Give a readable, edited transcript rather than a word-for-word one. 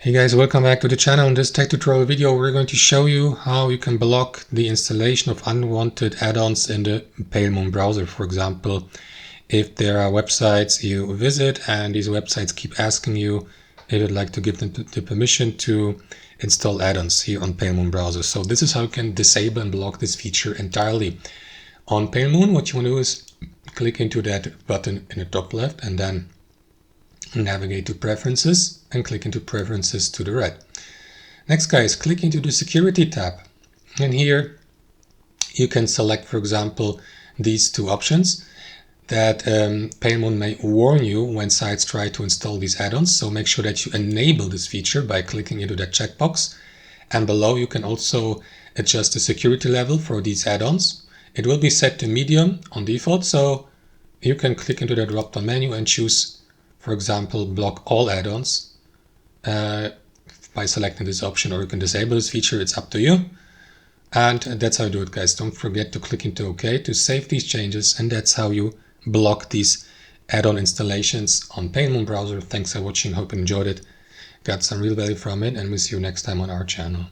Hey guys, welcome back to the channel. In this tech tutorial video, we're going to show you how you can block the installation of unwanted add-ons in the Pale Moon browser. For example, if there are websites you visit and these websites keep asking you if you'd like to give them the permission to install add-ons here on Pale Moon browser. So this is how you can disable and block this feature entirely. On Pale Moon, what you want to do is click into that button in the top left and then navigate to Preferences and click into Preferences to the right. Next, guys, click into the Security tab, and here you can select, for example, these two options that Pale Moon may warn you when sites try to install these add-ons. So make sure that you enable this feature by clicking into that checkbox, and below you can also adjust the security level for these add-ons. It will be set to medium on default, so you can click into the drop-down menu and choose, for example, block all add-ons by selecting this option, or you can disable this feature. It's up to you. And that's how you do it, guys. Don't forget to click into OK to save these changes, and that's how you block these add-on installations on Pale Moon browser. Thanks for watching. Hope you enjoyed it, got some real value from it, and we'll see you next time on our channel.